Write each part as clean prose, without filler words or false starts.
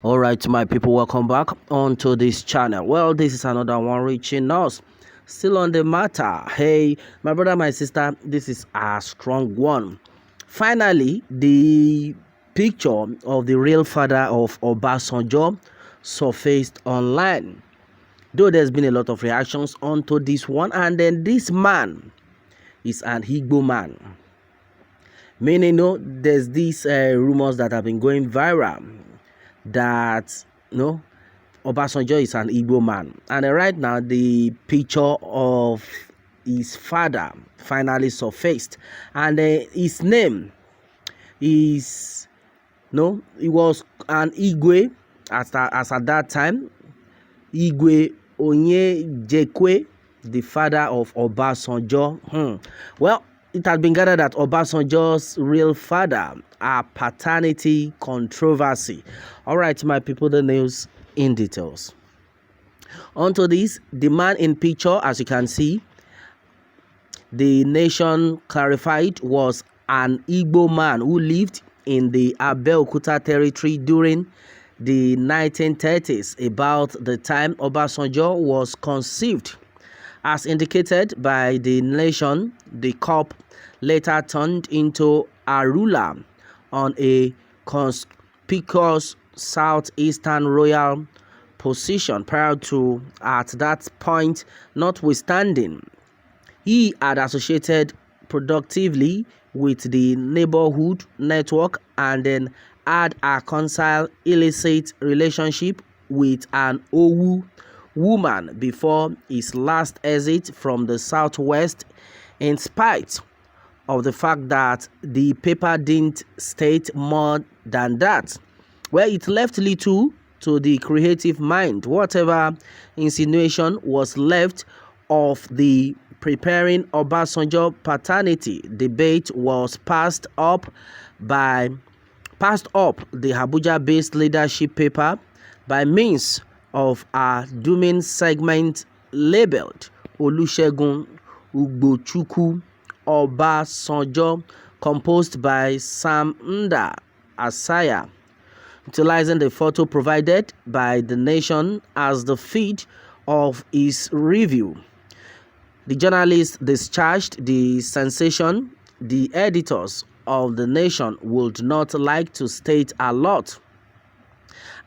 All right, my people, welcome back onto this channel. Well, this is another one reaching us. Still on the matter. Hey, my brother, my sister, this is a strong one. Finally, the picture of the real father of Obasanjo surfaced online. Though there's been a lot of reactions onto this one, and then this man is an Igbo man. Meaning, there's these rumors that have been going viral that Obasanjo is an Igbo man, and right now the picture of his father finally surfaced, and his name is he was an Igwe as at that time, Igwe Onyejekwe, the father of Obasanjo. Well, it has been gathered that Obasanjo's real father, a paternity controversy. All right, my people, the news in details. Onto this, the man in picture, as you can see, the nation clarified, was an Igbo man who lived in the Abeokuta territory during the 1930s, about the time Obasanjo was conceived. As indicated by the nation, the cup later turned into a ruler on a conspicuous southeastern royal position prior to, at that point, notwithstanding, he had associated productively with the neighborhood network and then had a concealed illicit relationship with an Owu woman before his last exit from the southwest, in spite of the fact that the paper didn't state more than that. Well, it left little to the creative mind. Whatever insinuation was left of the preparing Obasanjo paternity debate was passed up the Abuja-based leadership paper by means of a dooming segment labeled Olusegun Ugbochukwu Obasanjo, composed by Sam Nda Asaya, utilizing the photo provided by the nation as the feed of his review. The journalist discharged the sensation. The editors of the nation would not like to state a lot,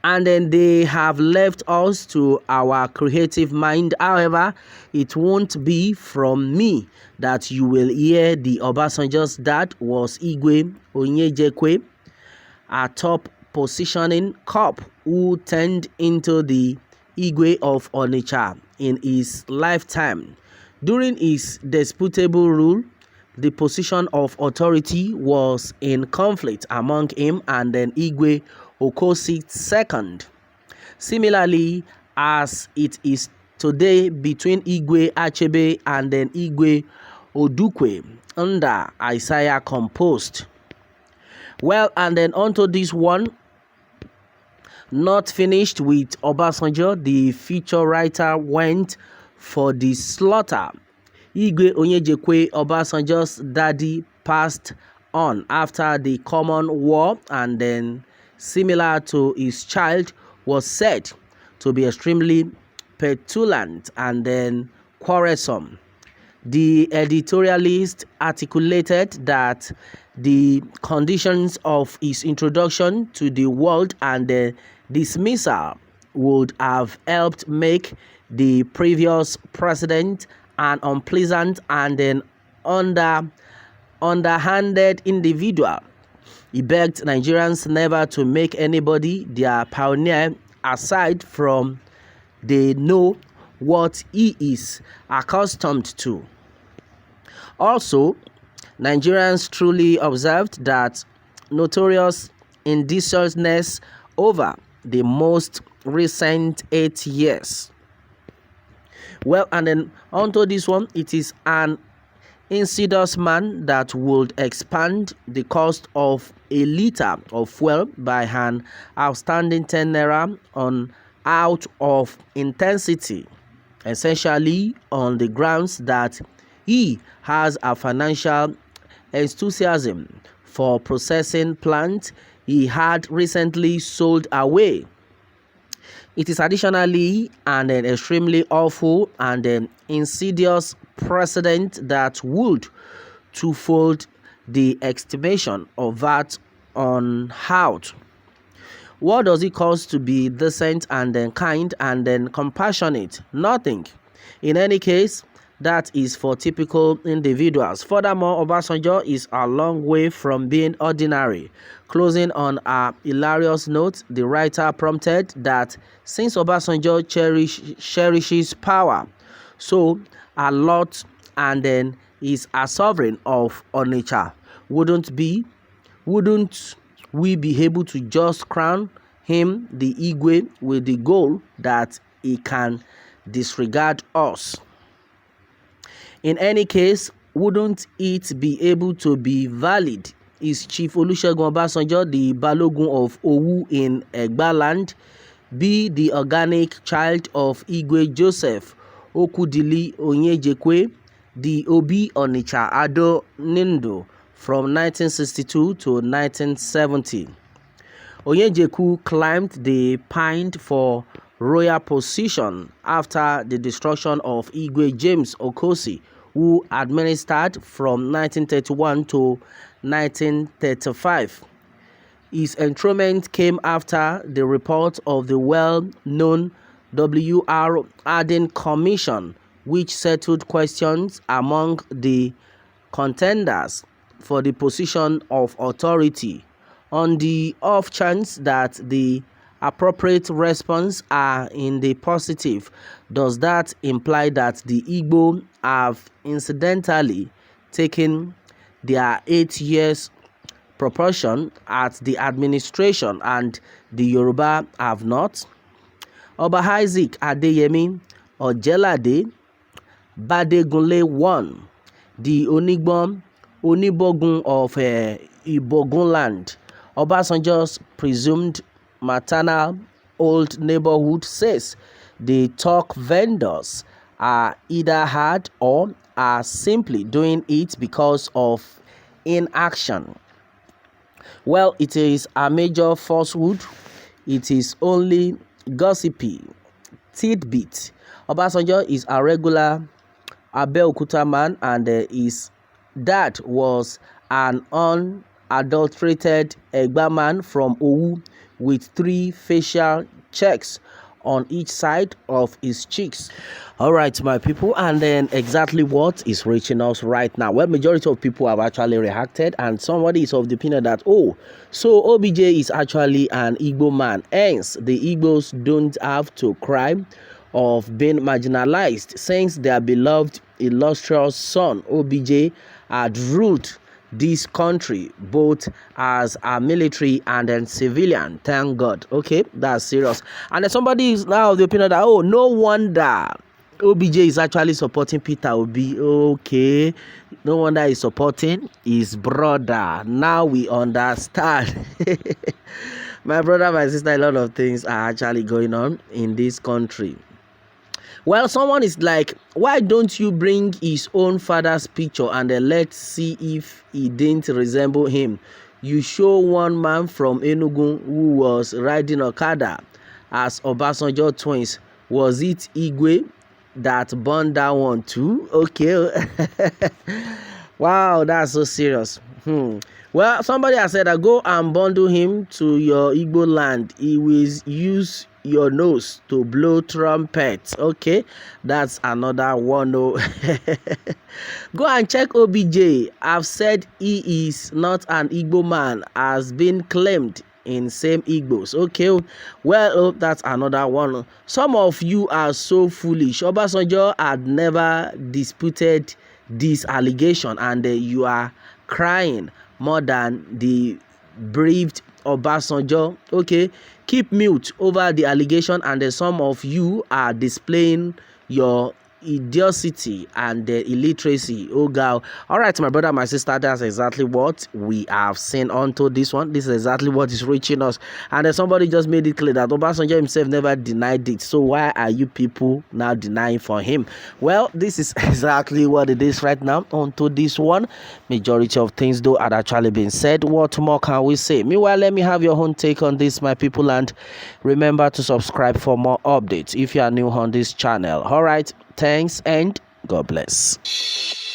and then they have left us to our creative mind. However, it won't be from me that you will hear the Obasanjo's dad was Igwe Onyejekwe, a top positioning cop who turned into the Igwe of Onitsha in his lifetime. During his disputable rule, the position of authority was in conflict among him and then Igwe Okosi II. Similarly, as it is today between Igwe Achebe and then Igwe Odukwe under Isaiah composed. Well, and then onto this one, not finished with Obasanjo, the feature writer went for the slaughter. Igwe Onyejekwe, Obasanjo's daddy, passed on after the Common War, and then, similar to his child, was said to be extremely petulant and then quarrelsome. The editorialist articulated that the conditions of his introduction to the world and the dismissal would have helped make the previous president an unpleasant and then underhanded individual. He begged Nigerians never to make anybody their pioneer aside from they know what he is accustomed to. Also, Nigerians truly observed that notorious indecisiveness over the most recent 8 years. Well, and then onto this one, it is an insidious man that would expand the cost of a liter of fuel by an outstanding 10 naira on out of intensity, essentially on the grounds that he has a financial enthusiasm for processing plant he had recently sold away It is additionally an extremely awful and insidious precedent that would twofold the estimation of that on out. What does it cost to be decent and then kind and then compassionate? Nothing. In any case, that is for typical individuals. Furthermore, Obasanjo is a long way from being ordinary. Closing on a hilarious note, the writer prompted that since Obasanjo cherishes power, so a lot and then is a sovereign of Onitsha, wouldn't we be able to just crown him the Igwe with the goal that he can disregard us? In any case, wouldn't it be able to be valid? Is Chief Olusegun Obasanjo, the Balogun of Owu in Egbaland, be the organic child of Igwe Joseph Okudili Onyejekwe, the Obi Onitsha Ado Nindo, from 1962 to 1970. Onyejeku climbed the pine for royal position after the destruction of Igwe James Okosi, who administered from 1931 to 1935. His enthronement came after the report of the well-known W.R. Arden Commission, which settled questions among the contenders for the position of authority. On the off chance that the appropriate response are in the positive, does that imply that the Igbo have incidentally taken their 8 years proportion at the administration and the Yoruba have not? Oba Isaac Adeyemi Ojelade Badegunle I, the Onibogun of Ibogunland, Obasanjo's presumed maternal old neighborhood, says the talk vendors are either hard or are simply doing it because of inaction. Well, it is a major falsehood. It is only gossipy tidbit. Obasanjo is a regular Abeokuta man, and his dad was an unadulterated Egba man from Owu with 3 facial checks on each side of his cheeks. All right, my people, and then exactly what is reaching us right now? Well, majority of people have actually reacted, and somebody is of the opinion that, oh, so OBJ is actually an Igbo man, hence the Igbos don't have to cry of being marginalized, since their beloved illustrious son OBJ had ruled this country both as a military and then civilian. Thank God. Okay, that's serious. And then somebody is now of the opinion that, oh, no wonder OBJ is actually supporting Peter Obi. Okay, no wonder he's supporting his brother. Now we understand. My brother, my sister, a lot of things are actually going on in this country. Well, someone is like, why don't you bring his own father's picture and then let's see if he didn't resemble him? You show one man from Enugu who was riding Okada as Obasanjo twins. Was it Igwe that burned that one too? Okay. Wow, that's so serious. Well, somebody has said that go and bundle him to your Igbo land. He will use your nose to blow trumpets. Okay, that's another one. Oh. Go and check OBJ. I've said he is not an Igbo man, has been claimed in same Igbos. Okay, well, that's another one. Some of you are so foolish. Obasanjo had never disputed this allegation, and you are crying more than the bereaved Obasanjo. Okay, keep mute over the allegation, and some of you are displaying your idiocy and the illiteracy. Oh God. All right, my brother, my sister, that's exactly what we have seen onto this one. This is exactly what is reaching us. And then somebody just made it clear that Obasanjo himself never denied it. So why are you people now denying for him? Well, this is exactly what it is right now onto this one. Majority of things though had actually been said. What more can we say? Meanwhile, let me have your own take on this, my people, and remember to subscribe for more updates if you are new on this channel. All right, thanks and God bless.